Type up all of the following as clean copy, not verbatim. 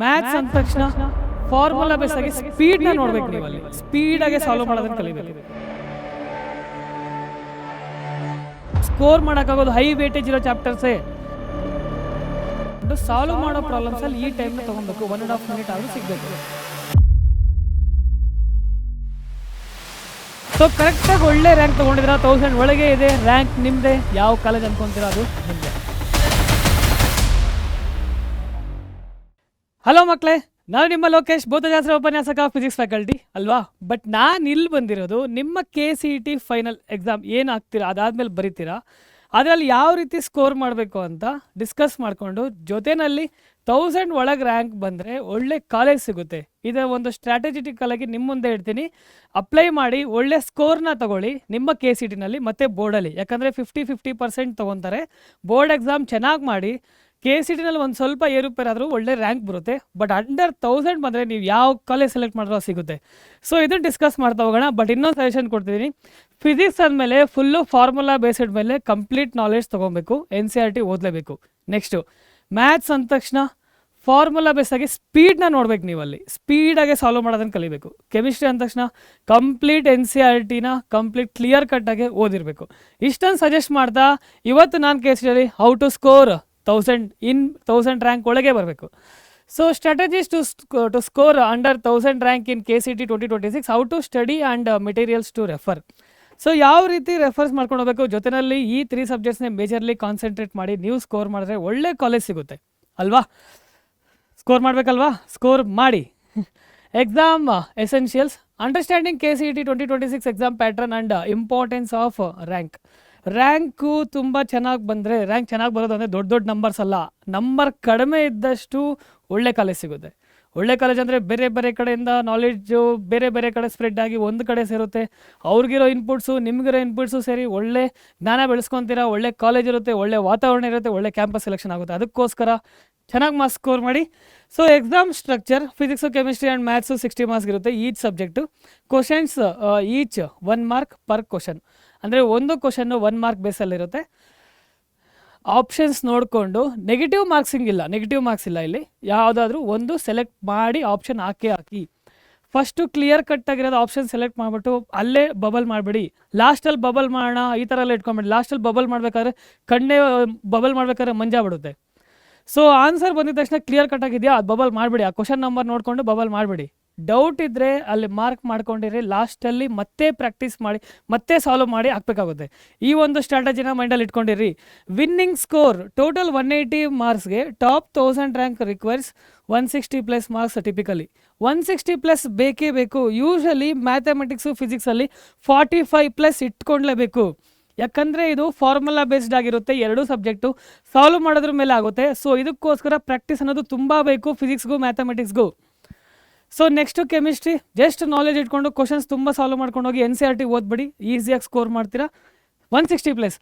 Maths ಅಂದ ತಕ್ಷಣ formula base ಆಗಿ ಸ್ಪೀಡ್ನ ನೋಡ್ಬೇಕು. ನೀವು ಅಲ್ಲಿ ಸ್ಪೀಡಾಗಿ ಸಾಲ್ವ್ ಮಾಡೋದನ್ನ ಕಲಿಬೇಕು. ಸ್ಕೋರ್ ಮಾಡೋಕ್ಕಾಗೋದು ಹೈ ವೇಟೇಜ್ ಇರೋ ಚಾಪ್ಟರ್ಸೇ. ಸಾಲ್ವ್ ಮಾಡೋ ಪ್ರಾಬ್ಲಮ್ಸ್ ಅಲ್ಲಿ ಈ ಟೈಮ್ನ ತೊಗೊಬೇಕು. 1.5 minute ಆದರೂ ಸಿಗಬೇಕು. ಸೊ ಕರೆಕ್ಟಾಗಿ ಒಳ್ಳೆ ರ್ಯಾಂಕ್ ತೊಗೊಂಡಿದ್ದೀರಾ. 1000 ಒಳಗೆ ಇದೆ ರ್ಯಾಂಕ್. ನಿಮ್ಮದೇ ಯಾವ ಕಾಲೇಜ್ ಅನ್ಕೊಂತೀರಾ ಅದು ನಿಮ್ಮದೇ. ಹಲೋ ಮಕ್ಕಳೇ, ನಾನು ನಿಮ್ಮ ಲೋಕೇಶ್, ಭೌತಶಾಸ್ತ್ರ ಉಪನ್ಯಾಸಕ, ಫಿಸಿಕ್ಸ್ ಫ್ಯಾಕಲ್ಟಿ ಅಲ್ವಾ. ಬಟ್ ನಾನು ಇಲ್ಲಿ ಬಂದಿರೋದು ನಿಮ್ಮ KCET ಫೈನಲ್ ಎಕ್ಸಾಮ್ ಏನಾಗ್ತೀರಾ ಅದಾದಮೇಲೆ ಬರೀತೀರಾ, ಅದರಲ್ಲಿ ಯಾವ ರೀತಿ ಸ್ಕೋರ್ ಮಾಡಬೇಕು ಅಂತ ಡಿಸ್ಕಸ್ ಮಾಡಿಕೊಂಡು, ಜೊತೆಯಲ್ಲಿ 1000 ಒಳಗೆ ರ್ಯಾಂಕ್ ಬಂದರೆ ಒಳ್ಳೆ ಕಾಲೇಜ್ ಸಿಗುತ್ತೆ. ಇದರ ಒಂದು ಸ್ಟ್ರಾಟಜಿಟಿಕಲ್ ಆಗಿ ನಿಮ್ಮ ಮುಂದೆ ಇಡ್ತೀನಿ. ಅಪ್ಲೈ ಮಾಡಿ ಒಳ್ಳೆ ಸ್ಕೋರ್ನ ತಗೊಳ್ಳಿ ನಿಮ್ಮ KCETನಲ್ಲಿ ಮತ್ತು ಬೋರ್ಡಲ್ಲಿ. ಯಾಕಂದರೆ 50% ತೊಗೊತಾರೆ. ಬೋರ್ಡ್ ಎಕ್ಸಾಮ್ ಚೆನ್ನಾಗಿ ಮಾಡಿ KCETನಲ್ಲಿ ಒಂದು ಸ್ವಲ್ಪ ಏರುಪೇರಾದರೂ ಒಳ್ಳೆ ರ್ಯಾಂಕ್ ಬರುತ್ತೆ. ಬಟ್ ಅಂಡರ್ 1000 ಬಂದರೆ ನೀವು ಯಾವ ಕಾಲೇಜ್ ಸೆಲೆಕ್ಟ್ ಮಾಡಿದ್ರೂ ಸಿಗುತ್ತೆ. ಸೊ ಇದನ್ನು ಡಿಸ್ಕಸ್ ಮಾಡ್ತಾ ಹೋಗೋಣ. ಬಟ್ ಇನ್ನೊಂದು ಸಜೆಷನ್ ಕೊಡ್ತಿದ್ದೀನಿ. ಫಿಸಿಕ್ಸ್ ಅಂದಮೇಲೆ ಫುಲ್ಲು ಫಾರ್ಮುಲಾ ಬೇಸ್ಡ್ ಮೇಲೆ ಕಂಪ್ಲೀಟ್ ನಾಲೆಡ್ಜ್ ತೊಗೊಬೇಕು. NCERT ಓದಲೇಬೇಕು. ನೆಕ್ಸ್ಟು ಮ್ಯಾಥ್ಸ್ ಅಂದ ತಕ್ಷಣ ಫಾರ್ಮುಲಾ ಬೇಸಾಗಿ ಸ್ಪೀಡ್ನ ನೋಡ್ಬೇಕು. ನೀವು ಅಲ್ಲಿ ಸ್ಪೀಡಾಗಿ ಸಾಲ್ವ್ ಮಾಡೋದನ್ನು ಕಲಿಬೇಕು. ಕೆಮಿಸ್ಟ್ರಿ ಅಂದ ತಕ್ಷಣ ಕಂಪ್ಲೀಟ್ NCERTನ ಕಂಪ್ಲೀಟ್ ಕ್ಲಿಯರ್ ಕಟ್ಟಾಗಿ ಓದಿರಬೇಕು. ಇಷ್ಟನ್ನು ಸಜೆಸ್ಟ್ ಮಾಡ್ತಾ ಇವತ್ತು ನಾನು KCETಲ್ಲಿ ಹೌ ಟು ಸ್ಕೋರ್ 1000 ರ್ಯಾಂಕ್ ಒಳಗೆ ಬರಬೇಕು. So strategies to score under 1000 rank in KCET 2026, how to study and materials to refer. So ಯಾವ ರೀತಿ ರೆಫರ್ಸ್ ಮಾಡ್ಕೊಂಡು ಹೋಗಬೇಕು, ಜೊತೆಯಲ್ಲಿ ಈ 3 ಸಬ್ಜೆಕ್ಟ್ಸ್ನೇ ಮೇಜರ್ಲಿ ಕಾನ್ಸಂಟ್ರೇಟ್ ಮಾಡಿ ನೀವು ಸ್ಕೋರ್ ಮಾಡಿದ್ರೆ ಒಳ್ಳೆ ಕಾಲೇಜ್ ಸಿಗುತ್ತೆ ಅಲ್ವಾ. ಸ್ಕೋರ್ ಮಾಡಬೇಕಲ್ವಾ, ಸ್ಕೋರ್ ಮಾಡಿ. Exam essentials, understanding KCET 2026 exam pattern and importance of rank. Rank ತುಂಬ ಚೆನ್ನಾಗಿ ಬಂದರೆ, ರ್ಯಾಂಕ್ ಚೆನ್ನಾಗಿ ಬರೋದು ಅಂದರೆ ದೊಡ್ಡ ದೊಡ್ಡ ನಂಬರ್ಸ್ ಅಲ್ಲ, ನಂಬರ್ ಕಡಿಮೆ ಇದ್ದಷ್ಟು ಒಳ್ಳೆ ಕಾಲೇಜ್ ಸಿಗುತ್ತೆ. ಒಳ್ಳೆ ಕಾಲೇಜ್ ಅಂದರೆ ಬೇರೆ ಬೇರೆ ಕಡೆಯಿಂದ ನಾಲೆಡ್ಜು ಬೇರೆ ಬೇರೆ ಕಡೆ ಸ್ಪ್ರೆಡ್ ಆಗಿ ಒಂದು ಕಡೆ ಸೇರುತ್ತೆ. ಅವ್ರಿಗಿರೋ ಇನ್ಪುಟ್ಸು ನಿಮಗಿರೋ ಇನ್ಪುಟ್ಸು ಸೇರಿ ಒಳ್ಳೆ ಜ್ಞಾನ ಬೆಳೆಸ್ಕೊತೀರಾ. ಒಳ್ಳೆ ಕಾಲೇಜ್ ಇರುತ್ತೆ, ಒಳ್ಳೆ ವಾತಾವರಣ ಇರುತ್ತೆ, ಒಳ್ಳೆ ಕ್ಯಾಂಪಸ್ ಸೆಲೆಕ್ಷನ್ ಆಗುತ್ತೆ. ಅದಕ್ಕೋಸ್ಕರ ಚೆನ್ನಾಗಿ ಮಾರ್ಕ್ಸ್ ಸ್ಕೋರ್ ಮಾಡಿ. So exam structure physics, chemistry and maths 60 marks ಇರುತ್ತೆ each subject. Questions each 1 mark per question, ಅಂದರೆ ಒಂದು ಕ್ವಶನ್ನು 1 ಮಾರ್ಕ್ ಬೇಸಲ್ಲಿರುತ್ತೆ. ಆಪ್ಷನ್ಸ್ ನೋಡಿಕೊಂಡು ನೆಗೆಟಿವ್ ಮಾರ್ಕ್ಸ್ ಇಲ್ಲ ಇಲ್ಲಿ. ಯಾವುದಾದ್ರೂ ಒಂದು ಸೆಲೆಕ್ಟ್ ಮಾಡಿ ಆಪ್ಷನ್ ಹಾಕಿ ಫಸ್ಟು ಕ್ಲಿಯರ್ ಕಟ್ಟಾಗಿರೋದು ಆಪ್ಷನ್ ಸೆಲೆಕ್ಟ್ ಮಾಡಿಬಿಟ್ಟು ಅಲ್ಲೇ ಬಬಲ್ ಮಾಡಿಬಿಡಿ. ಲಾಸ್ಟಲ್ಲಿ ಬಬಲ್ ಮಾಡೋಣ ಈ ಥರ ಎಲ್ಲ ಇಟ್ಕೊಂಬಿಡಿ. ಲಾಸ್ಟಲ್ಲಿ ಬಬಲ್ ಮಾಡಬೇಕಾದ್ರೆ ಬಬಲ್ ಮಾಡಬೇಕಾದ್ರೆ ಮಂಜಾಗ್ಬಿಡುತ್ತೆ. ಸೊ ಆನ್ಸರ್ ಬಂದಿದ ತಕ್ಷಣ ಕ್ಲಿಯರ್ ಕಟ್ಟಾಗಿದೆಯಾ ಅದು ಬಬಲ್ ಮಾಡಿಬಿಡಿ. ಆ ಕ್ವಶನ್ ನಂಬರ್ ನೋಡಿಕೊಂಡು ಬಬಲ್ ಮಾಡಿಬಿಡಿ. ಡೌಟ್ ಇದ್ದರೆ ಅಲ್ಲಿ ಮಾರ್ಕ್ ಮಾಡ್ಕೊಂಡಿರಿ. ಲಾಸ್ಟಲ್ಲಿ ಮತ್ತೆ ಪ್ರಾಕ್ಟೀಸ್ ಮಾಡಿ ಮತ್ತೆ ಸಾಲ್ವ್ ಮಾಡಿ ಹಾಕಬೇಕಾಗುತ್ತೆ. ಈ ಒಂದು ಸ್ಟ್ರಾಟಜಿನ ಮೈಂಡಲ್ಲಿ ಇಟ್ಕೊಂಡಿರಿ. ವಿನ್ನಿಂಗ್ ಸ್ಕೋರ್ ಟೋಟಲ್ 180 ಮಾರ್ಕ್ಸ್ಗೆ top 1000 rank requires 160+ marks. Typically 160+ ಬೇಕೇ ಬೇಕು. ಯೂಶಲಿ ಮ್ಯಾಥಮೆಟಿಕ್ಸು ಫಿಸಿಕ್ಸಲ್ಲಿ 45+ ಇಟ್ಕೊಂಡ್ಲೇಬೇಕು. ಯಾಕಂದರೆ ಇದು ಫಾರ್ಮುಲಾ ಬೇಸ್ಡ್ ಆಗಿರುತ್ತೆ. 2 ಸಬ್ಜೆಕ್ಟು ಸಾಲ್ವ್ ಮಾಡೋದ್ರ ಮೇಲೆ ಆಗುತ್ತೆ. ಸೊ ಇದಕ್ಕೋಸ್ಕರ ಪ್ರಾಕ್ಟೀಸ್ ಅನ್ನೋದು ತುಂಬ ಬೇಕು ಫಿಸಿಕ್ಸ್ಗೂ ಮ್ಯಾಥಮೆಟಿಕ್ಸ್ಗೂ. So next chemistry, just knowledge ಇಟ್ಕೊಂಡು ಕ್ವಶನ್ಸ್ ತುಂಬ ಸಾಲ್ವ್ ಮಾಡ್ಕೊಂಡು ಹೋಗಿ NCERT ಓದ್ಬಿಡಿ. ಈಸಿಯಾಗಿ ಸ್ಕೋರ್ ಮಾಡ್ತೀರಾ 160+.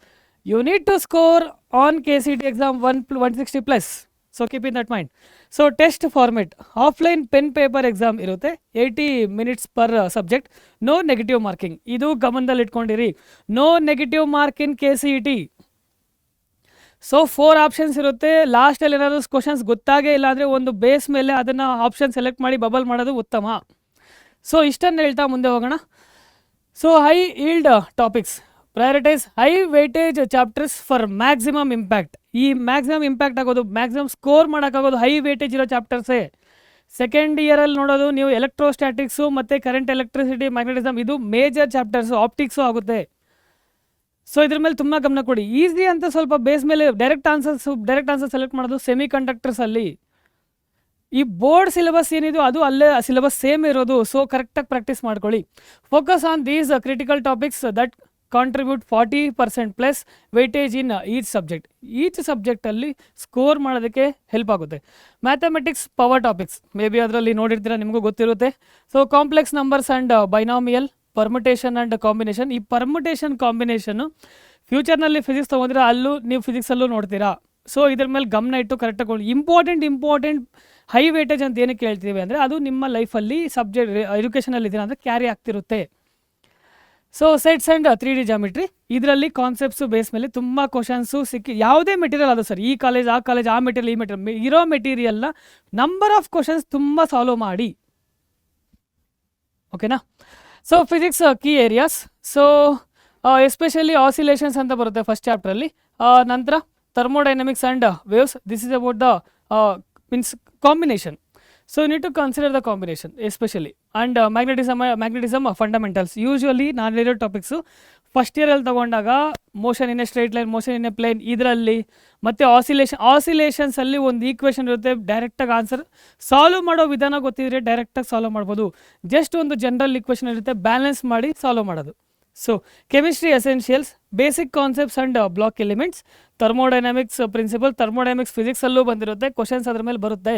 You need to score on KCET exam 160+. So keep in that mind. So test format offline pen paper exam ಇರುತ್ತೆ. 80 minutes per subject. No negative marking, ಇದು ಗಮನದಲ್ಲಿ ಇಟ್ಕೊಂಡಿರಿ. No negative mark in KCET. So 4 options ಇರುತ್ತೆ. ಲಾಸ್ಟಲ್ಲಿ ಏನಾದರೂ questions ಗೊತ್ತಾಗೇ ಇಲ್ಲ ಅಂದರೆ ಒಂದು ಬೇಸ್ ಮೇಲೆ ಅದನ್ನು ಆಪ್ಷನ್ ಸೆಲೆಕ್ಟ್ ಮಾಡಿ ಬಬಲ್ ಮಾಡೋದು ಉತ್ತಮ. ಸೊ ಇಷ್ಟನ್ನು ಹೇಳ್ತಾ ಮುಂದೆ ಹೋಗೋಣ. So high yield topics, prioritise high weightage chapters for maximum impact. ಈ ಮ್ಯಾಕ್ಸಿಮಮ್ ಇಂಪ್ಯಾಕ್ಟ್ ಆಗೋದು, ಮ್ಯಾಕ್ಸಿಮಮ್ ಸ್ಕೋರ್ ಮಾಡೋಕ್ಕಾಗೋದು ಹೈ ವೇಟೇಜ್ ಇರೋ ಚಾಪ್ಟರ್ಸೇ. ಸೆಕೆಂಡ್ ಇಯರಲ್ಲಿ ನೋಡೋದು ನೀವು ಎಲೆಕ್ಟ್ರೋಸ್ಟ್ಯಾಟಿಕ್ಸು ಮತ್ತು ಕರೆಂಟ್ ಎಲೆಕ್ಟ್ರಿಸಿಟಿ, ಮ್ಯಾಗ್ನೆಟಿಸಮ್, ಇದು ಮೇಜರ್ ಚಾಪ್ಟರ್ಸು. ಆಪ್ಟಿಕ್ಸು ಆಗುತ್ತೆ. ಸೊ ಇದ್ರ ಮೇಲೆ ತುಂಬ ಗಮನ ಕೊಡಿ. ಈಸಿ ಅಂತ ಸ್ವಲ್ಪ ಬೇಸ್ ಮೇಲೆ ಡೈರೆಕ್ಟ್ ಆನ್ಸರ್ ಸೆಲೆಕ್ಟ್ ಮಾಡೋದು ಸೆಮಿ ಕಂಡಕ್ಟರ್ಸಲ್ಲಿ. ಈ ಬೋರ್ಡ್ ಸಿಲೆಬಸ್ ಏನಿದೆಯೋ ಅದು ಅಲ್ಲೇ ಸಿಲೆಬಸ್ ಸೇಮ್ ಇರೋದು. ಸೊ ಕರೆಕ್ಟಾಗಿ ಪ್ರಾಕ್ಟೀಸ್ ಮಾಡ್ಕೊಳ್ಳಿ. Focus on these critical topics that contribute 40%+ weightage in each subject. Each ಸಬ್ಜೆಕ್ಟಲ್ಲಿ ಸ್ಕೋರ್ ಮಾಡೋದಕ್ಕೆ ಹೆಲ್ಪ್ ಆಗುತ್ತೆ. Mathematics power topics, maybe ಅದರಲ್ಲಿ ನೋಡಿರ್ತೀರ, ನಿಮಗೂ ಗೊತ್ತಿರುತ್ತೆ. So complex numbers and binomial, permutation and combination. ಈ ಪರ್ಮುಟೇಷನ್ ಕಾಂಬಿನೇಷನ್ನು ಫ್ಯೂಚರ್ನಲ್ಲಿ ಫಿಸಿಕ್ಸ್ ತೊಗೊಂಡ್ರೆ ಅಲ್ಲೂ ನೀವು ಫಿಸಿಕ್ಸಲ್ಲೂ ನೋಡ್ತೀರಾ. ಸೊ ಇದ್ರ ಮೇಲೆ ಗಮನ ಇಟ್ಟು ಕರೆಕ್ಟಾಗಿ ಇಂಪಾರ್ಟೆಂಟ್ ಹೈ ವೇಟೇಜ್ ಅಂತ ಏನಕ್ಕೆ ಹೇಳ್ತೀವಿ ಅಂದರೆ ಅದು ನಿಮ್ಮ ಲೈಫಲ್ಲಿ ಸಬ್ಜೆಕ್ಟ್ ಎಜುಕೇಷನಲ್ಲಿ ಇದ್ದೀರಾ ಅಂದರೆ ಕ್ಯಾರಿ ಆಗ್ತಿರುತ್ತೆ. So sets and 3D geometry ಇದರಲ್ಲಿ ಕಾನ್ಸೆಪ್ಟ್ಸು ಬೇಸ್ ಮೇಲೆ ತುಂಬ ಕ್ವಶನ್ಸು ಸಿಕ್ಕಿ ಯಾವುದೇ ಮೆಟೀರಿಯಲ್ ಅದು ಸರ್, ಈ ಕಾಲೇಜ್ ಆ ಮೆಟೀರಿಯಲ್ ಈ ಮೆಟೀರಿಯಲ್ ಇರೋ ಮೆಟೀರಿಯಲ್ನ ನಂಬರ್ ಆಫ್ ಕ್ವಶನ್ಸ್ ತುಂಬ ಸಾಲ್ವ್ ಮಾಡಿ. ಓಕೆನಾ. So physics key areas, so especially oscillations ಅಂತ ಬರುತ್ತೆ ಫಸ್ಟ್ ಚಾಪ್ಟ್ರಲ್ಲಿ. ನಂತರ thermodynamics and waves, this is about the means combination. So you need to consider the combination especially, and magnetism fundamentals. Usually ನಾನು ಹೇಳಿರೋ topics first ಇಯರಲ್ಲಿ ತೊಗೊಂಡಾಗ motion in a straight line, motion in a plane ಇದರಲ್ಲಿ, ಮತ್ತು ಆಸಿಲೇಷನ್ಸಲ್ಲಿ ಒಂದು equation ಇರುತ್ತೆ, ಡೈರೆಕ್ಟಾಗಿ answer solve ಮಾಡೋ ವಿಧಾನ ಗೊತ್ತಿದ್ರೆ ಡೈರೆಕ್ಟಾಗಿ ಸಾಲ್ವ್ ಮಾಡ್ಬೋದು. ಜಸ್ಟ್ ಒಂದು ಜನರಲ್ ಈಕ್ವೇಷನ್ ಇರುತ್ತೆ, ಬ್ಯಾಲೆನ್ಸ್ ಮಾಡಿ ಸಾಲ್ವ್ ಮಾಡೋದು. So chemistry essentials, basic concepts and block elements, thermodynamics principle, thermodynamics ಫಿಸಿಕ್ಸಲ್ಲೂ ಬಂದಿರುತ್ತೆ, ಕ್ವಶನ್ಸ್ ಅದ್ರ ಮೇಲೆ ಬರುತ್ತೆ.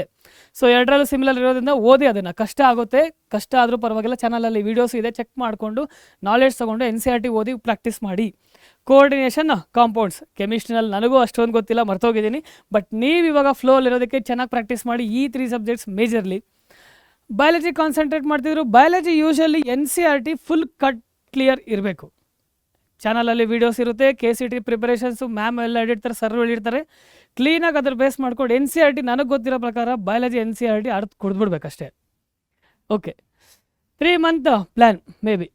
ಸೊ ಎರಡರಲ್ಲೂ ಸಿಮಿಲರ್ ಇರೋದ್ರಿಂದ ಓದಿ, ಅದನ್ನು ಕಷ್ಟ ಆಗುತ್ತೆ, ಕಷ್ಟ ಆದರೂ ಪರವಾಗಿಲ್ಲ, ಚಾನಲಲ್ಲಿ ವೀಡಿಯೋಸ್ ಇದೆ, ಚೆಕ್ ಮಾಡಿಕೊಂಡು ನಾಲೆಡ್ಜ್ ತೊಗೊಂಡು NCERT ಓದಿ ಪ್ರಾಕ್ಟೀಸ್ ಮಾಡಿ. ಕೋಆರ್ಡಿನೇಷನ್ ಕಾಂಪೌಂಡ್ಸ್, ಕೆಮಿಸ್ಟ್ರಿನಲ್ಲಿ ನನಗೂ ಅಷ್ಟೊಂದು ಗೊತ್ತಿಲ್ಲ, ಮರ್ತೋಗಿದ್ದೀನಿ, ಬಟ್ ನೀವು ಇವಾಗ ಫ್ಲೋಲ್ಲಿರೋದಕ್ಕೆ ಚೆನ್ನಾಗಿ ಪ್ರಾಕ್ಟೀಸ್ ಮಾಡಿ. ಈ 3 ಸಬ್ಜೆಕ್ಟ್ಸ್ ಮೇಜರ್ಲಿ. ಬಯಾಲಜಿ ಕಾನ್ಸಂಟ್ರೇಟ್ ಮಾಡ್ತಿದ್ರು. Biology usually NCERT full cut clear ಇರಬೇಕು. ಚಾನಲಲ್ಲಿ ವೀಡಿಯೋಸ್ ಇರುತ್ತೆ, KCT ಪ್ರಿಪರೇಷನ್ಸು ಮ್ಯಾಮ್ ಎಲ್ಲ ಹೇಳಿರ್ತಾರೆ, ಸರ್ ಹೇಳಿರ್ತಾರೆ, ಕ್ಲೀನಾಗಿ ಅದ್ರ ಬೇಸ್ ಮಾಡ್ಕೊಂಡು NCERT ನನಗೆ ಗೊತ್ತಿರೋ ಪ್ರಕಾರ ಬಯಾಲಜಿ NCERT ಅರ್ಥ ಕುಡಿದ್ಬಿಡ್ಬೇಕಷ್ಟೇ. Okay, 3 month plan maybe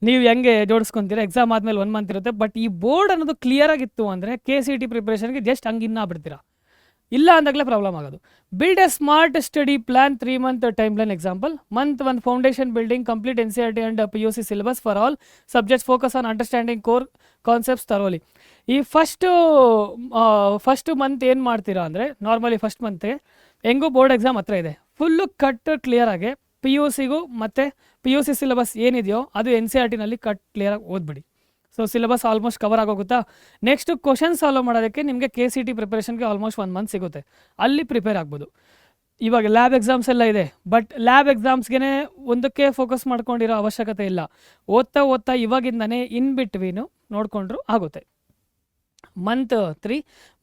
ನೀವು ಹೆಂಗೆ ಜೋಡಿಸ್ಕೊತೀರ. ಎಕ್ಸಾಮ್ ಆದಮೇಲೆ 1 ಮಂತ್ ಇರುತ್ತೆ, ಬಟ್ ಈ ಬೋರ್ಡ್ ಅನ್ನೋದು ಕ್ಲಿಯರ್ ಆಗಿತ್ತು ಅಂದರೆ KCT ಪ್ರಿಪ್ರೇಷನ್ಗೆ ಜಸ್ಟ್ ಹಂಗೆ ಬಿಡ್ತೀರಾ, ಇಲ್ಲ ಅಂದಾಗಲೇ ಪ್ರಾಬ್ಲಮ್ ಆಗೋದು. Build A smart study plan, 3 month time line. Example, month 1 foundation building, complete NCERT and PUC syllabus for all subjects, focus on understanding core concepts thoroughly. ಈ first month ಏನು ಮಾಡ್ತೀರಾ ಅಂದರೆ, normally first ಮಂತ್ಗೆ ಹೆಂಗೂ board exam ಹತ್ರ ಇದೆ, full cut ಕ್ಲಿಯರಾಗಿ PUCಗೂ ಮತ್ತು PUC syllabus ಏನಿದೆಯೋ ಅದು NCERTನಲ್ಲಿ ಕಟ್ ಕ್ಲಿಯರಾಗಿ ಓದ್ಬಿಡಿ. ಸೊ ಸಿಲೆಬಸ್ ಆಲ್ಮೋಸ್ಟ್ ಕವರ್ ಆಗೋಗುತ್ತಾ. ನೆಕ್ಸ್ಟು ಕ್ವಶನ್ ಸಾಲ್ವ್ ಮಾಡೋದಕ್ಕೆ ನಿಮಗೆ KCT ಪ್ರಿಪರೇಷನ್ಗೆ ಆಲ್ಮೋಸ್ಟ್ 1 ಮಂತ್ ಸಿಗುತ್ತೆ, ಅಲ್ಲಿ ಪ್ರಿಪೇರ್ ಆಗ್ಬೋದು. ಇವಾಗ ಲ್ಯಾಬ್ ಎಕ್ಸಾಮ್ಸ್ ಎಲ್ಲ ಇದೆ, ಬಟ್ ಲ್ಯಾಬ್ ಎಕ್ಸಾಮ್ಸ್ಗೆ ಒಂದಕ್ಕೆ ಫೋಕಸ್ ಮಾಡ್ಕೊಂಡಿರೋ ಅವಶ್ಯಕತೆ ಇಲ್ಲ. ಓದ್ತಾ ಇವಾಗಿಂದನೇ ಇನ್ ಬಿಟ್ವೀನು ನೋಡಿಕೊಂಡ್ರು ಆಗುತ್ತೆ. Month 3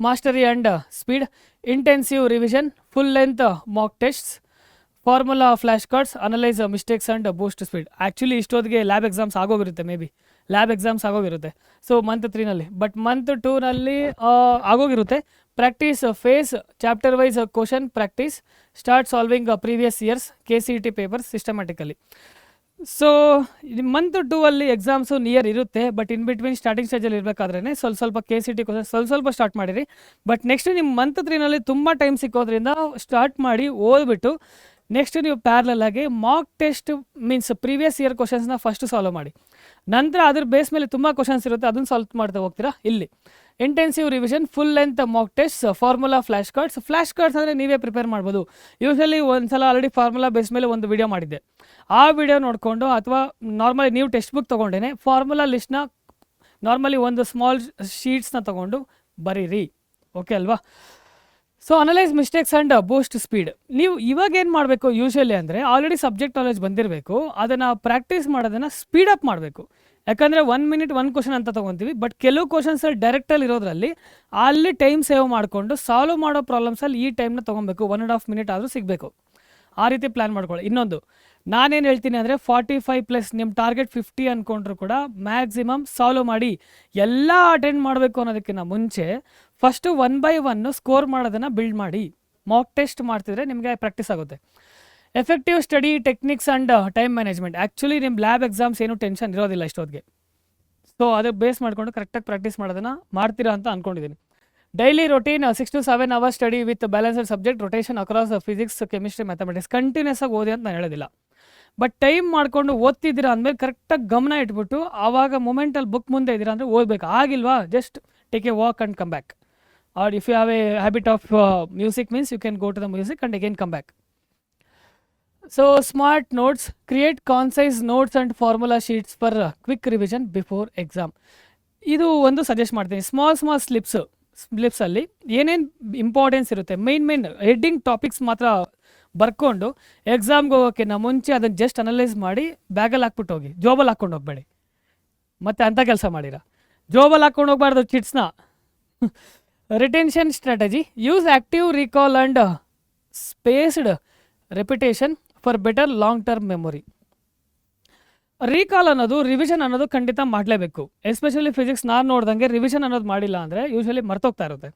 mastery and speed, intensive revision, full length mock tests, formula flash cards, analyse mistakes and boost speed. Actually ಇಷ್ಟೊತ್ತಿಗೆ ಲ್ಯಾಬ್ ಎಕ್ಸಾಮ್ಸ್ ಆಗೋಗಿರುತ್ತೆ, ಮೇ ಬಿ ಲ್ಯಾಬ್ ಎಕ್ಸಾಮ್ಸ್ ಆಗೋಗಿರುತ್ತೆ. ಸೊ ಮಂತ್ 3ನಲ್ಲಿ, ಬಟ್ ಮಂತ್ 2ನಲ್ಲಿ ಆಗೋಗಿರುತ್ತೆ. Practice phase chapter wise question practice, start solving previous years KCT papers systematically. So month 2ಅಲ್ಲಿ exams near ಇರುತ್ತೆ, but in between starting ಸ್ಟೇಜಲ್ಲಿ ಇರಬೇಕಾದ್ರೇ ಸ್ವಲ್ಪ KCT ಕ್ವಶನ್ ಸ್ವಲ್ಪ ಸ್ಟಾರ್ಟ್ ಮಾಡಿರಿ. ಬಟ್ ನೆಕ್ಸ್ಟ್ ನಿಮ್ಮ ಮಂತ್ 3ನಲ್ಲಿ ತುಂಬ ಟೈಮ್ ಸಿಕ್ಕೋದ್ರಿಂದ ಸ್ಟಾರ್ಟ್ ಮಾಡಿ ಓದ್ಬಿಟ್ಟು ನೆಕ್ಸ್ಟ್ ನೀವು ಪ್ಯಾರಲಲ್ ಆಗಿ mock test means previous year ಕ್ವಶನ್ಸ್ನ ಫಸ್ಟ್ ಸಾಲ್ವ್ ಮಾಡಿ. ನಂತರ ಅದ್ರ ಬೇಸ್ ಮೇಲೆ ತುಂಬ ಕ್ವಶನ್ಸ್ ಇರುತ್ತೆ, ಅದನ್ನು ಸಾಲ್ವ್ ಮಾಡ್ತಾ ಹೋಗ್ತೀರಾ. ಇಲ್ಲಿ intensive revision, full length mock test, formula flash cards ಅಂದರೆ ನೀವೇ ಪ್ರಿಪೇರ್ ಮಾಡ್ಬೋದು. ಯೂಶಲಿ ಒಂದ್ಸಲ ಆಲ್ರೆಡಿ ಫಾರ್ಮುಲಾ ಬೇಸ್ ಮೇಲೆ ಒಂದು ವಿಡಿಯೋ ಮಾಡಿದ್ದೆ, ಆ ವಿಡಿಯೋ ನೋಡಿಕೊಂಡು ಅಥವಾ ನಾರ್ಮಲಿ ನೀವು ಟೆಕ್ಸ್ಟ್ ಬುಕ್ ತೊಗೊಂಡೇನೆ ಫಾರ್ಮುಲಾ ಲಿಸ್ಟ್ನ ನಾರ್ಮಲಿ ಒಂದು ಸ್ಮಾಲ್ ಶೀಟ್ಸ್ನ ತೊಗೊಂಡು ಬರೀರಿ. ಓಕೆ ಅಲ್ವಾ. So analyse mistakes and boost speed. ನೀವು ಇವಾಗ ಏನು ಮಾಡಬೇಕು ಯೂಶಲಿ ಅಂದರೆ, ಆಲ್ರೆಡಿ ಸಬ್ಜೆಕ್ಟ್ ನಾಲೆಜ್ ಬಂದಿರಬೇಕು, ಅದನ್ನು ಪ್ರಾಕ್ಟೀಸ್ ಮಾಡೋದನ್ನು ಸ್ಪೀಡಪ್ ಮಾಡಬೇಕು. ಯಾಕಂದರೆ 1 ಮಿನಿಟ್ 1 ಕ್ವಶನ್ ಅಂತ ತೊಗೊತೀವಿ, ಬಟ್ ಕೆಲವು ಕ್ವಶನ್ಸಲ್ಲಿ ಡೈರೆಕ್ಟಲ್ಲಿ ಇರೋದ್ರಲ್ಲಿ ಅಲ್ಲಿ ಟೈಮ್ ಸೇವ್ ಮಾಡಿಕೊಂಡು ಸಾಲ್ವ್ ಮಾಡೋ ಪ್ರಾಬ್ಲಮ್ಸಲ್ಲಿ ಈ ಟೈಮ್ನ ತೊಗೊಬೇಕು, 1.5 ಮಿನಿಟ್ ಆದರೂ ಸಿಗಬೇಕು. ಆ ರೀತಿ ಪ್ಲ್ಯಾನ್ ಮಾಡ್ಕೊಳ್ಳಿ. ಇನ್ನೊಂದು ನಾನೇನು ಹೇಳ್ತೀನಿ ಅಂದರೆ 45+ ನಿಮ್ಮ ಟಾರ್ಗೆಟ್ 50 ಅಂದ್ಕೊಂಡ್ರು ಕೂಡ ಮ್ಯಾಕ್ಸಿಮಮ್ ಸಾಲ್ವ್ ಮಾಡಿ. ಎಲ್ಲ ಅಟೆಂಡ್ ಮಾಡಬೇಕು ಅನ್ನೋದಕ್ಕಿಂತ ಮುಂಚೆ ಫಸ್ಟು 1 by 1 ಸ್ಕೋರ್ ಮಾಡೋದನ್ನು ಬಿಲ್ಡ್ ಮಾಡಿ. ಮಾಕ್ ಟೆಸ್ಟ್ ಮಾಡ್ತಿದ್ರೆ ನಿಮಗೆ ಪ್ರಾಕ್ಟೀಸ್ ಆಗುತ್ತೆ. Effective study techniques and time management. Actually ನಿಮ್ಮ ಲ್ಯಾಬ್ ಎಕ್ಸಾಮ್ಸ್ ಏನೂ ಟೆನ್ಷನ್ ಇರೋದಿಲ್ಲ ಇಷ್ಟೊತ್ತಿಗೆ. ಸೊ ಅದಕ್ಕೆ ಬೇಸ್ ಮಾಡಿಕೊಂಡು ಕರೆಕ್ಟಾಗಿ ಪ್ರಾಕ್ಟೀಸ್ ಮಾಡೋದನ್ನು ಮಾಡ್ತೀರಾ ಅಂತ ಅಂದ್ಕೊಂಡಿದ್ದೀನಿ. Daily routine 6 to 7 hours study with balanced subject rotation across physics chemistry mathematics. Continuous ಆಗಿ ಓದಿ ಅಂತ ನಾನು ಹೇಳೋದಿಲ್ಲ, ಬಟ್ ಟೈಮ್ ಮಾಡಿಕೊಂಡು ಓದ್ತಿದ್ದೀರಾ ಅಂದಮೇಲೆ ಕರೆಕ್ಟಾಗಿ ಗಮನ ಇಟ್ಬಿಟ್ಟು ಆವಾಗ ಮೂಮೆಂಟಲ್ಲಿ ಬುಕ್ ಮುಂದೆ ಇದ್ದೀರಾ ಅಂದರೆ ಓದಬೇಕು. ಆಗಿಲ್ವಾ, just take a walk and come back. Or if you have a habit of music means you can go to the music and again come back. So smart notes, create concise notes and formula sheets for quick revision before exam. ಇದು ಒಂದು suggest ಮಾಡ್ತೀನಿ. Small ಸ್ಲಿಪ್ಸಲ್ಲಿ ಏನೇನು importance ಇರುತ್ತೆ, main heading topics ಮಾತ್ರ ಬರ್ಕೊಂಡು ಎಕ್ಸಾಮ್ಗೆ ಹೋಗೋಕ್ಕಿಂತ ಮುಂಚೆ ಅದನ್ನು ಜಸ್ಟ್ ಅನಲೈಸ್ ಮಾಡಿ ಬ್ಯಾಗಲ್ಲಿ ಹಾಕ್ಬಿಟ್ಟು ಹೋಗಿ, ಜೋಬಲ್ಲಿ ಹಾಕ್ಕೊಂಡು ಹೋಗಬೇಡಿ. ಮತ್ತು ಅಂಥ ಕೆಲಸ ಮಾಡಿರ ಜೋಬಲ್ಲಿ ಹಾಕ್ಕೊಂಡು ಹೋಗ್ಬಾರ್ದು ಚಿಟ್ಸ್ನ. Retention strategy, use active recall and spaced repetition for better long term memory. Recall ಅನ್ನೋದು ರಿವಿಷನ್ ಅನ್ನೋದು ಖಂಡಿತ ಮಾಡಲೇಬೇಕು. ಎಸ್ಪೆಷಲಿ ಫಿಸಿಕ್ಸ್ ನಾನು ನೋಡ್ದಂಗೆ ರಿವಿಷನ್ ಅನ್ನೋದು ಮಾಡಿಲ್ಲ ಅಂದರೆ ಯೂಶಲಿ ಮರ್ತೋಗ್ತಾ ಇರುತ್ತೆ.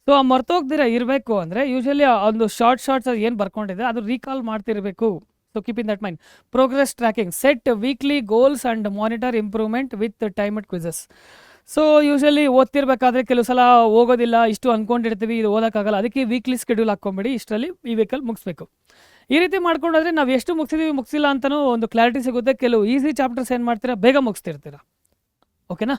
ಸೊ ಆ ಮರ್ತೋಗ್ದಿರ ಇರಬೇಕು ಅಂದರೆ ಯೂಶಲಿ ಒಂದು ಶಾರ್ಟ್ಸ್ ಏನು ಬರ್ಕೊಂಡಿದೆ ಅದು ರೀಕಾಲ್ ಮಾಡ್ತಿರಬೇಕು. So keep in that mind. Progress tracking, set weekly goals and monitor improvement with timed quizzes. So usually ಓದ್ತಿರ್ಬೇಕಾದ್ರೆ ಕೆಲವು ಸಲ ಹೋಗೋದಿಲ್ಲ, ಇಷ್ಟು ಅಂದ್ಕೊಂಡಿರ್ತೀವಿ, ಇದು ಓದೋಕ್ಕಾಗಲ್ಲ, ಅದಕ್ಕೆ ವೀಕ್ಲಿ ಸ್ಕೆಡ್ಯೂಲ್ ಹಾಕ್ಕೊಂಬಿಡಿ, ಇಷ್ಟರಲ್ಲಿ ಈ ವೀಕಲ್ಲಿ ಮುಗಿಸ್ಬೇಕು. ಈ ರೀತಿ ಮಾಡ್ಕೊಂಡೋದ್ರೆ ನಾವು ಎಷ್ಟು ಮುಗಿಸಿದೀವಿ ಮುಗಿಸಿಲ್ಲ ಅಂತಲೂ ಒಂದು ಕ್ಲಾರಿಟಿ ಸಿಗುತ್ತೆ. ಕೆಲವು ಈಸಿ ಚಾಪ್ಟರ್ಸ್ ಏನು ಮಾಡ್ತೀರಾ, ಬೇಗ ಮುಗಿಸ್ತಿರ್ತೀರ. ಓಕೆನಾ?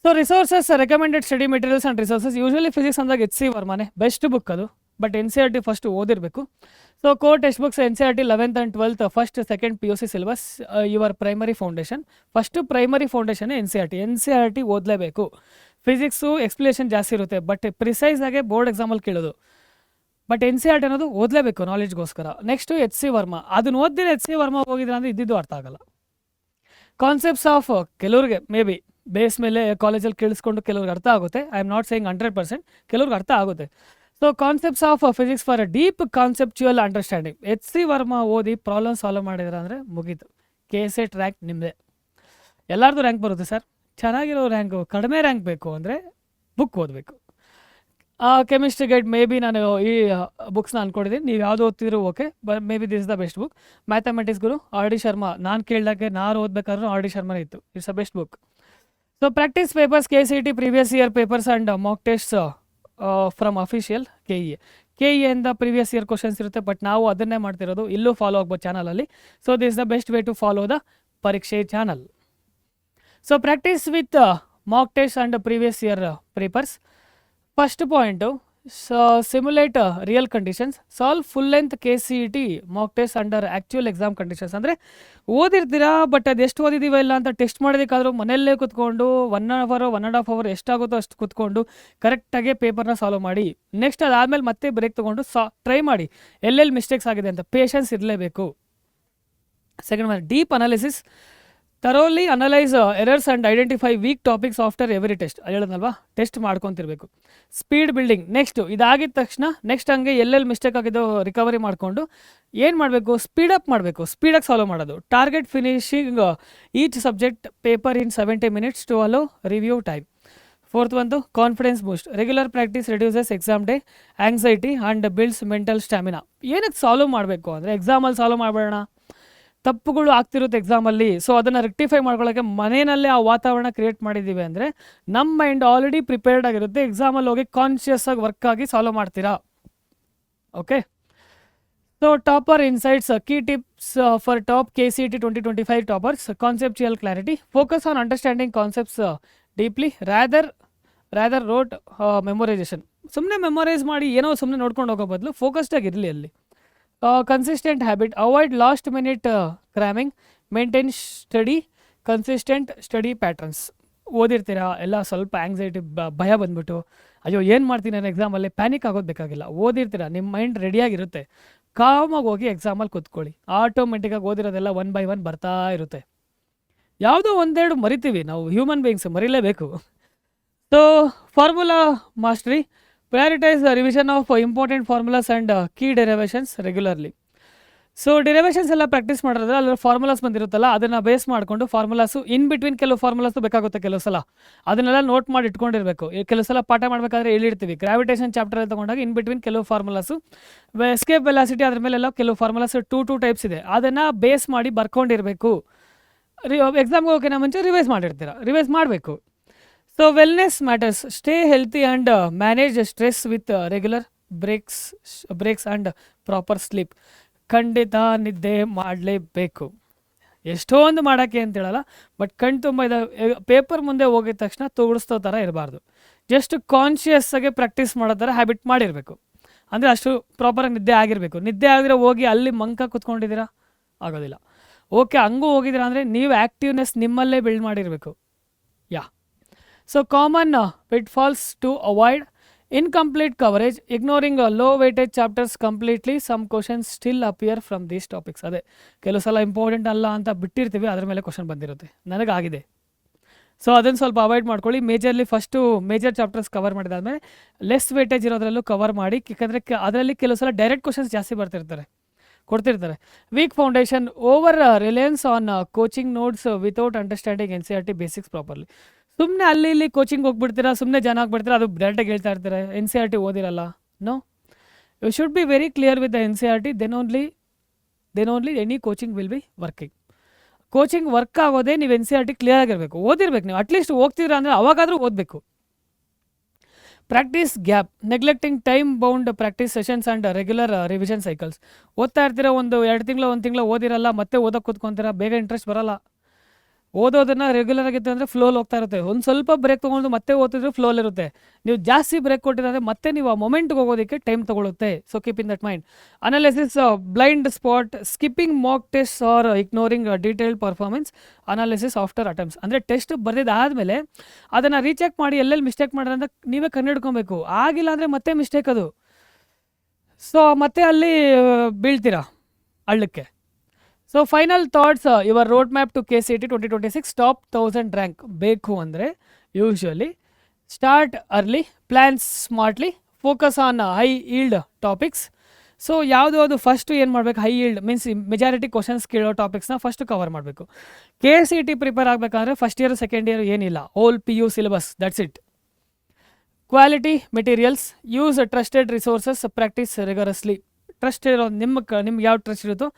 So resources, recommended study materials and resources. Usually physics ಅಂದಾಗ HC ವರ್ಮಾನೆ ಬೆಸ್ಟ್ ಬುಕ್ ಅದು, ಬಟ್ NCERT ಫಸ್ಟ್ ಓದಿರಬೇಕು. So core text books NCERT 11th and 12th first second PUC syllabus, your primary foundation. First primary foundation NCERT ಓದಲೇಬೇಕು. Physics explanation ಜಾಸ್ತಿ ಇರುತ್ತೆ, but precise ಆಗಿ board ಎಕ್ಸಾಮಲ್ಲಿ ಕೇಳೋದು. ಬಟ್ NCERT ಅನ್ನೋದು ಓದಲೇಬೇಕು ನಾಲೆಜ್ಗೋಸ್ಕರ. Next HC Verma, ಅದನ್ನು ಓದಿದ್ರೆ HC ವರ್ಮಾ ಹೋಗಿದ್ರೆ ಅಂದರೆ ಇದ್ದಿದ್ದು ಅರ್ಥ ಆಗಲ್ಲ. ಕಾನ್ಸೆಪ್ಟ್ಸ್ ಆಫ್ ಕೆಲವ್ರಿಗೆ ಮೇ ಬಿ ಬೇಸ್ ಮೇಲೆ ಕಾಲೇಜಲ್ಲಿ ಕೇಳಿಸ್ಕೊಂಡು ಕೆಲವ್ರಿಗೆ ಅರ್ಥ ಆಗುತ್ತೆ. ಐ ಆಮ್ ನಾಟ್ ಸೇಯಿಂಗ್ 100%, ಕೆಲವ್ರಿಗೆ ಅರ್ಥ ಆಗುತ್ತೆ. So concepts of physics for a deep conceptual understanding. HC Verma ಓದಿ ಪ್ರಾಬ್ಲಮ್ ಸಾಲ್ವ್ ಮಾಡಿದ್ರೆ ಅಂದರೆ ಮುಗೀತು, KSET ರ್ಯಾಂಕ್ ನಿಮ್ಮದೇ. ಎಲ್ಲರದು ರ್ಯಾಂಕ್ ಬರುತ್ತೆ ಸರ್. ಚೆನ್ನಾಗಿರೋ ರ್ಯಾಂಕು, ಕಡಿಮೆ ರ್ಯಾಂಕ್ ಬೇಕು ಅಂದರೆ ಬುಕ್ ಓದಬೇಕು. ಕೆಮಿಸ್ಟ್ರಿ ಗೈಡ್ ಮೇ ಬಿ ನಾನು ಈ ಬುಕ್ಸ್ನ ಅಂದ್ಕೊಂಡಿದ್ದೀನಿ, ನೀವು ಯಾವುದು ಓದ್ತಿದ್ರು okay, but may be this is the best book. Mathematics ಗುರು RD ಶರ್ಮಾ, ನಾನು ಕೇಳಿದಾಗೆ ನಾನು ಓದಬೇಕಾದ್ರೂ RD ಶರ್ಮಾನೇ ಇತ್ತು. It's a best book. So practice papers, KCET previous year papers and mock tests from official KE ಇಂದ ಪ್ರೀವಿಯಸ್ ಇಯರ್ ಕ್ವಶನ್ಸ್ ಇರುತ್ತೆ, but ನಾವು ಅದನ್ನೇ ಮಾಡ್ತಿರೋದು. ಇಲ್ಲೂ ಫಾಲೋ ಆಗ್ಬೋದು ಚಾನಲಲ್ಲಿ. So this the best way to follow the Pareeksha channel. So practice with mock test and previous year papers. First point, simulate real conditions, solve full length KCET mock test under actual exam conditions. ಅಂದರೆ ಓದಿರ್ತೀರಾ, but ಅದು ಎಷ್ಟು ಓದಿದ್ದೀವ ಇಲ್ಲ ಅಂತ test ಮಾಡೋದಕ್ಕಾದ್ರೂ ಮನೆಯಲ್ಲೇ ಕೂತ್ಕೊಂಡು 1 hour 1.5 hour ಎಷ್ಟಾಗುತ್ತೋ ಅಷ್ಟು ಕೂತ್ಕೊಂಡು ಕರೆಕ್ಟಾಗಿ ಪೇಪರ್ನ ಸಾಲ್ವ್ ಮಾಡಿ. ನೆಕ್ಸ್ಟ್ ಅದಾದಮೇಲೆ ಮತ್ತೆ ಬ್ರೇಕ್ ತೊಗೊಂಡು ಟ್ರೈ ಮಾಡಿ ಎಲ್ಲೆಲ್ಲಿ ಮಿಸ್ಟೇಕ್ಸ್ ಆಗಿದೆ ಅಂತ. ಪೇಷನ್ಸ್ ಇರಲೇಬೇಕು. Second one, deep analysis, thoroughly analyse errors and identify weak topics after every test. ಹೇಳೋದಲ್ವಾ, ಟೆಸ್ಟ್ ಮಾಡ್ಕೊತಿರ್ಬೇಕು. ಸ್ಪೀಡ್ ಬಿಲ್ಡಿಂಗ್, ನೆಕ್ಸ್ಟು ಇದಾಗಿದ ತಕ್ಷಣ ನೆಕ್ಸ್ಟ್ ಹಂಗೆ ಎಲ್ಲೆಲ್ಲಿ ಮಿಸ್ಟೇಕ್ ಆಗಿದ್ದೋ ರಿಕವರಿ ಮಾಡಿಕೊಂಡು ಏನು ಮಾಡಬೇಕು, ಸ್ಪೀಡಪ್ ಮಾಡಬೇಕು, ಸ್ಪೀಡಾಗಿ ಸಾಲ್ವ್ ಮಾಡೋದು. Target finishing each subject paper in 70 minutes to allow review time. Fourth ಒಂದು, confidence boost, regular practice reduces exam day anxiety and builds mental stamina. ಏನಕ್ಕೆ ಸಾಲ್ವ್ ಮಾಡಬೇಕು ಅಂದರೆ ಎಕ್ಸಾಮಲ್ಲಿ ಸಾಲ್ವ್ ಮಾಡಬೇಡ, ತಪ್ಪುಗಳು ಆಗ್ತಿರುತ್ತೆ ಎಕ್ಸಾಮಲ್ಲಿ. ಸೊ ಅದನ್ನು ರೆಕ್ಟಿಫೈ ಮಾಡ್ಕೊಳ್ಳೋಕ್ಕೆ ಮನೆಯಲ್ಲೇ ಆ ವಾತಾವರಣ ಕ್ರಿಯೇಟ್ ಮಾಡಿದ್ದೀವಿ ಅಂದರೆ ನಮ್ಮ ಮೈಂಡ್ ಆಲ್ರೆಡಿ ಪ್ರಿಪೇರ್ಡ್ ಆಗಿರುತ್ತೆ. ಎಕ್ಸಾಮಲ್ಲಿ ಹೋಗಿ ಕಾನ್ಷಿಯಸ್ ಆಗಿ ವರ್ಕ್ ಆಗಿ ಸಾಲ್ವ್ ಮಾಡ್ತೀರಾ. Okay. So topper insights, key tips for top KCET 2025 toppers. Conceptual clarity, focus on understanding concepts deeply rather rote memorization. ಸುಮ್ಮನೆ ಮೆಮೊರೈಸ್ ಮಾಡಿ ಏನೋ ಸುಮ್ಮನೆ ನೋಡ್ಕೊಂಡು ಹೋಗೋ ಬದಲು ಫೋಕಸ್ಡಾಗಿ ಇರಲಿ ಅಲ್ಲಿ. Consistent habit, avoid last minute cramming, maintain consistent study patterns. ಓದಿರ್ತೀರಾ ಎಲ್ಲ ಸ್ವಲ್ಪ ಆ್ಯಂಗ್ಸೈಟಿ ಭಯ ಬಂದ್ಬಿಟ್ಟು ಅಯ್ಯೋ ಏನು ಮಾಡ್ತೀನಿ ನಾನು ಎಕ್ಸಾಮಲ್ಲಿ, ಪ್ಯಾನಿಕ್ ಆಗೋದು ಬೇಕಾಗಿಲ್ಲ. ಓದಿರ್ತೀರಾ, ನಿಮ್ಮ ಮೈಂಡ್ ರೆಡಿಯಾಗಿರುತ್ತೆ, ಕಾಮಾಗಿ ಹೋಗಿ ಎಕ್ಸಾಮಲ್ಲಿ ಕೂತ್ಕೊಳ್ಳಿ. ಆಟೋಮೆಟಿಕ್ಕಾಗಿ ಓದಿರೋದೆಲ್ಲ 1 by 1 ಬರ್ತಾ ಇರುತ್ತೆ. ಯಾವುದೋ ಒಂದೆರಡು ಮರಿತೀವಿ ನಾವು, ಹ್ಯೂಮನ್ ಬೀಯಿಂಗ್ಸ್ ಮರಿಲೇಬೇಕು. So formula mastery, prioritize the revision of important formulas and key derivations regularly. So derivations ಎಲ್ಲ ಪ್ರಾಕ್ಟೀಸ್ ಮಾಡಿದ್ರೆ ಅಲ್ಲಿ ಫಾರ್ಮುಲಾಸ್ ಬಂದಿರುತ್ತಲ್ಲ, ಅದನ್ನು ಬೇಸ್ ಮಾಡಿಕೊಂಡು ಫಾರ್ಮುಲಾಸು ಇನ್ ಬಿಟ್ವೀನ್ ಕೆಲವು ಫಾರ್ಮುಲಾಸು ಬೇಕಾಗುತ್ತೆ. ಕೆಲವು ಸಲ ಅದನ್ನೆಲ್ಲ ನೋಟ್ ಮಾಡಿ ಇಟ್ಕೊಂಡಿರಬೇಕು. ಕೆಲವು ಸಲ ಪಾಠ ಮಾಡಬೇಕಾದ್ರೆ ಹೇಳಿರ್ತೀವಿ, ಗ್ರಾವಿಟೇಷನ್ ಚಾಪ್ಟರ್ ತಗೊಂಡಾಗ ಇನ್ ಬಿಟ್ವೀನ್ ಕೆಲವು ಫಾರ್ಮುಲಾಸು, ಎಸ್ಕೇಪ್ ವೆಲಾಸಿಟಿ ಅದ್ರ ಮೇಲೆಲ್ಲ ಕೆಲವು ಫಾರ್ಮುಲಾಸ್ ಟೂ ಟೈಪ್ಸ್ ಇದೆ, ಅದನ್ನು ಬೇಸ್ ಮಾಡಿ ಬರ್ಕೊಂಡಿರಬೇಕು. ಎಕ್ಸಾಮ್ಗೆ ಹೋಗೋಕ್ಕಿಂತ ಮುಂಚೆ ರಿವೈಸ್ ಮಾಡಿರ್ತೀರ, ರಿವೈಸ್ ಮಾಡಬೇಕು. So wellness matters, stay healthy and manage stress with regular breaks and proper sleep. ಖಂಡಿತ ನಿದ್ದೆ ಮಾಡಲೇಬೇಕು. ಎಷ್ಟೊಂದು ಮಾಡೋಕ್ಕೆ ಅಂತೇಳಲ್ಲ, ಬಟ್ ಕಣ್ಣು ತುಂಬ ಪೇಪರ್ ಮುಂದೆ ಹೋಗಿದ ತಕ್ಷಣ ತೋಗಿಸ್ತೋ ಥರ ಇರಬಾರ್ದು. ಜಸ್ಟ್ ಕಾನ್ಷಿಯಸ್ಸಾಗಿ ಪ್ರಾಕ್ಟೀಸ್ ಮಾಡೋ ಥರ ಹ್ಯಾಬಿಟ್ ಮಾಡಿರಬೇಕು. ಅಂದರೆ ಅಷ್ಟು ಪ್ರಾಪರಾಗಿ ನಿದ್ದೆ ಆಗಿರಬೇಕು. ನಿದ್ದೆ ಆಗಿದ್ರೆ ಹೋಗಿ ಅಲ್ಲಿ ಮಂಕ ಕೂತ್ಕೊಂಡಿದ್ದೀರಾ, ಆಗೋದಿಲ್ಲ. ಓಕೆ, ಹಂಗೂ ಹೋಗಿದ್ದೀರಾ ಅಂದರೆ ನೀವು ಆ್ಯಕ್ಟಿವ್ನೆಸ್ ನಿಮ್ಮಲ್ಲೇ ಬಿಲ್ಡ್ ಮಾಡಿರಬೇಕು. ಯಾ. So common pitfalls to avoid: incomplete coverage, ignoring low weightage chapters completely, some questions still appear from these topics. ಅದೇ ಕೆಲವು ಸಲ ಇಂಪಾರ್ಟೆಂಟ್ ಅಲ್ಲ ಅಂತ ಬಿಟ್ಟಿರ್ತೀವಿ, ಅದ್ರ ಮೇಲೆ ಕ್ವಶನ್ ಬಂದಿರುತ್ತೆ, ನನಗಾಗಿದೆ. ಸೊ ಅದನ್ನು ಸ್ವಲ್ಪ ಅವಾಯ್ಡ್ ಮಾಡ್ಕೊಳ್ಳಿ. Majorly first major chapters cover ಮಾಡಿದಾದ್ಮೇಲೆ ಲೆಸ್ ವೇಟೇಜ್ ಇರೋದ್ರಲ್ಲೂ ಕವರ್ ಮಾಡಿ, ಯಾಕಂದರೆ ಅದರಲ್ಲಿ ಕೆಲವು ಸಲ ಡೈರೆಕ್ಟ್ ಕ್ವಶನ್ಸ್ ಜಾಸ್ತಿ ಬರ್ತಿರ್ತಾರೆ. ಕೊಡ್ತಿರ್ತಾರೆ. Weak foundation, over reliance on coaching notes without understanding NCERT basics properly. ಸುಮ್ಮನೆ ಅಲ್ಲಿ ಇಲ್ಲಿ ಕೋಚಿಂಗ್ ಹೋಗ್ಬಿಡ್ತೀರಾ, ಸುಮ್ಮನೆ ಜನ ಆಗ್ಬಿಡ್ತೀರಾ, ಅದು ಡೈರೆಕ್ಟಾಗಿ ಹೇಳ್ತಾ ಇರ್ತಾರೆ NCERT ಓದಿರಲ್ಲ. No, you should be very clear with the NCERT, then only any coaching will be working. Coaching work ಆಗೋದೇ ನೀವು NCERT ಕ್ಲಿಯರ್ ಆಗಿರಬೇಕು, ಓದಿರ್ಬೇಕು. ನೀವು ಅಟ್ಲೀಸ್ಟ್ ಹೋಗ್ತೀರಾ ಅಂದರೆ ಅವಾಗಾದರೂ ಓದಬೇಕು. Practice gap, neglecting time bound practice sessions and regular revision cycles. ಓದ್ತಾ ಇರ್ತೀರ, ಒಂದು 2 ತಿಂಗಳು 1 ತಿಂಗಳು ಓದಿರಲ್ಲ, ಮತ್ತೆ ಓದೋಕೆ ಕೂತ್ಕೊಂತೀರ, ಬೇಗ ಇಂಟ್ರೆಸ್ಟ್ ಬರಲ್ಲ. ಓದೋದನ್ನು ರೆಗ್ಯುಲರ್ ಆಗಿತ್ತು ಅಂದರೆ ಫ್ಲೋಲ್ ಹೋಗ್ತಾ ಇರುತ್ತೆ. ಒಂದು ಸ್ವಲ್ಪ ಬ್ರೇಕ್ ತೊಗೊಂಡು ಮತ್ತೆ ಓದಿದ್ರೆ ಫ್ಲೋಲಿರುತ್ತೆ. ನೀವು ಜಾಸ್ತಿ ಬ್ರೇಕ್ ಕೊಟ್ಟಿದ್ರೆ ಮತ್ತೆ ನೀವು ಆ ಮೊಮೆಂಟ್ಗೆ ಹೋಗೋದಕ್ಕೆ ಟೈಮ್ ತೊಗೊಳುತ್ತೆ. So keep in that mind. Analysis, blind spot, skipping mock test or ignoring detailed performance analysis after attempts. ಅಂದರೆ ಟೆಸ್ಟ್ ಬರೆದಾದಮೇಲೆ ಅದನ್ನು ರೀಚೆಕ್ ಮಾಡಿ ಎಲ್ಲೆಲ್ಲಿ ಮಿಸ್ಟೇಕ್ ಮಾಡಿದ್ರೆ ಅಂತ ನೀವೇ ಕಂಡುಹಿಡ್ಕೊಬೇಕು. ಆಗಿಲ್ಲ ಅಂದರೆ ಮತ್ತೆ ಮಿಸ್ಟೇಕ್ ಅದು. ಸೊ ಮತ್ತೆ ಅಲ್ಲಿ ಬೀಳ್ತೀರಾ ಹಳ್ಳಕ್ಕೆ. So final thoughts, your road map to KCET 2026 top 1000 rank ಬೇಕು ಅಂದರೆ usually start early, plans smartly, focus on high yield topics. So ಯಾವುದು ಫಸ್ಟು ಏನು ಮಾಡಬೇಕು, high yield means majority questions ಕೇಳೋ ಟಾಪಿಕ್ಸ್ನ ಫಸ್ಟ್ ಕವರ್ ಮಾಡಬೇಕು. KCET ಪ್ರಿಪೇರ್ ಆಗಬೇಕಂದ್ರೆ first year second year ಏನಿಲ್ಲ, all PU syllabus, that's it. Quality materials, use trusted resources, practice rigorously. Trust ಇರೋ ನಿಮ್ಗೆ ಯಾವ ಟ್ರಸ್ಟ್ ಇರುತ್ತೋ,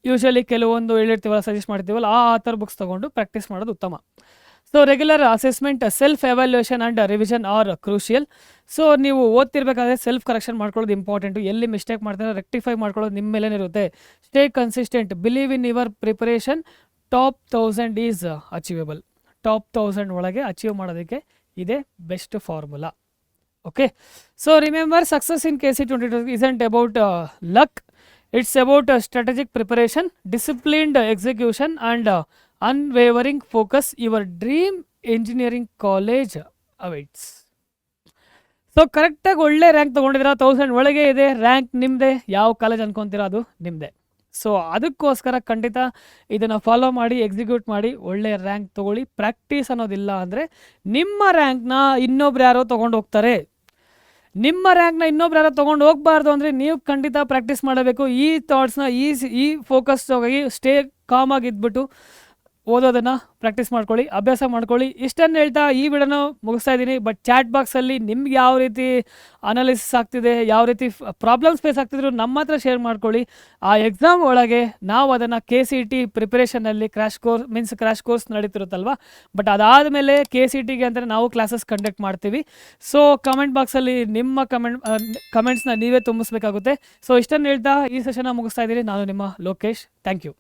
ಯೂಶ್ವಲಿ ಕೆಲವೊಂದು ಹೇಳಿರ್ತೀವಲ್ಲ, ಸಜೆಸ್ಟ್ ಮಾಡ್ತೀವಲ್ಲ, ಆ ಥರ ಬುಕ್ಸ್ ತೊಗೊಂಡು ಪ್ರಾಕ್ಟೀಸ್ ಮಾಡೋದು ಉತ್ತಮ. So regular assessment, self evaluation and revision are crucial. So ನೀವು ಓದ್ತಿರ್ಬೇಕಾದ್ರೆ ಸೆಲ್ಫ್ ಕರೆಕ್ಷನ್ ಮಾಡ್ಕೊಳ್ಳೋದು ಇಂಪಾರ್ಟೆಂಟು. ಎಲ್ಲಿ ಮಿಸ್ಟೇಕ್ ಮಾಡ್ತಾರೆ ರೆಕ್ಟಿಫೈ ಮಾಡ್ಕೊಳ್ಳೋದು ನಿಮ್ಮ ಮೇಲೇ ಇರುತ್ತೆ. Stay consistent, believe in your preparation. Top 1000 is achievable. Top 1000 ಒಳಗೆ ಅಚೀವ್ ಮಾಡೋದಕ್ಕೆ ಇದೇ best formula. Okay, so remember, success in KCET 2020 isn't about luck. It's about strategic preparation, disciplined execution and unwavering focus. Your dream engineering college awaits. So ಕರೆಕ್ಟಾಗಿ ಒಳ್ಳೆ rank ತೊಗೊಂಡಿದ್ದೀರಾ, 1000 ಒಳಗೆ ಇದೆ rank, ನಿಮ್ಮದೇ. ಯಾವ college ಅನ್ಕೊತೀರಾ ಅದು ನಿಮ್ಮದೇ. ಸೊ ಅದಕ್ಕೋಸ್ಕರ ಖಂಡಿತ ಇದನ್ನು ಫಾಲೋ ಮಾಡಿ, ಎಕ್ಸಿಕ್ಯೂಟ್ ಮಾಡಿ, ಒಳ್ಳೆಯ ರ್ಯಾಂಕ್ ತೊಗೊಳ್ಳಿ. ಪ್ರಾಕ್ಟೀಸ್ ಅನ್ನೋದಿಲ್ಲ ಅಂದರೆ ನಿಮ್ಮ ರ್ಯಾಂಕ್ನ ಇನ್ನೊಬ್ರು ಯಾರೋ ತೊಗೊಂಡು ಹೋಗ್ತಾರೆ. ನಿಮ್ಮ ರ್ಯಾಂಕ್ನ ಇನ್ನೊಬ್ರು ಯಾರೋ ತೊಗೊಂಡು ಹೋಗಬಾರ್ದು ಅಂದರೆ ನೀವು ಖಂಡಿತ ಪ್ರಾಕ್ಟೀಸ್ ಮಾಡಬೇಕು. ಈ ಥಾಟ್ಸ್ನ ಈ ಫೋಕಸ್ ಹೋಗಿ ಸ್ಟೇ ಕಾಮಾಗಿದ್ಬಿಟ್ಟು ಓದೋದನ್ನು ಪ್ರಾಕ್ಟೀಸ್ ಮಾಡ್ಕೊಳ್ಳಿ, ಅಭ್ಯಾಸ ಮಾಡ್ಕೊಳ್ಳಿ. ಇಷ್ಟನ್ನು ಹೇಳ್ತಾ ಈ ವಿಡಿಯೋನ ಮುಗಿಸ್ತಾ ಇದ್ದೀನಿ. ಬಟ್ ಚಾಟ್ ಬಾಕ್ಸಲ್ಲಿ ನಿಮ್ಗೆ ಯಾವ ರೀತಿ ಅನಾಲಿಸಿಸ್ ಆಗ್ತಿದೆ, ಯಾವ ರೀತಿ ಪ್ರಾಬ್ಲಮ್ಸ್ ಫೇಸ್ ಆಗ್ತಿದ್ರು ನಮ್ಮ ಹತ್ರ ಶೇರ್ ಮಾಡ್ಕೊಳ್ಳಿ. ಆ ಎಕ್ಸಾಮ್ ಒಳಗೆ ನಾವು ಅದನ್ನು KCET ಪ್ರಿಪರೇಷನಲ್ಲಿ ಕ್ರ್ಯಾಶ್ ಕೋರ್ಸ್ ನಡೀತಿರುತ್ತಲ್ವ, ಬಟ್ ಅದಾದಮೇಲೆ KCETಗೆ ಅಂತ ನಾವು ಕ್ಲಾಸಸ್ ಕಂಡಕ್ಟ್ ಮಾಡ್ತೀವಿ. ಸೊ ಕಮೆಂಟ್ ಬಾಕ್ಸಲ್ಲಿ ನಿಮ್ಮ ಕಮೆಂಟ್ಸ್ನ ನೀವೇ ತುಂಬಿಸ್ಬೇಕಾಗುತ್ತೆ. ಸೊ ಇಷ್ಟನ್ನು ಹೇಳ್ತಾ ಈ ಸೆಷನ್ನ ಮುಗಿಸ್ತಾ ಇದ್ದೀನಿ. ನಾನು ನಿಮ್ಮ ಲೋಕೇಶ್. Thank you.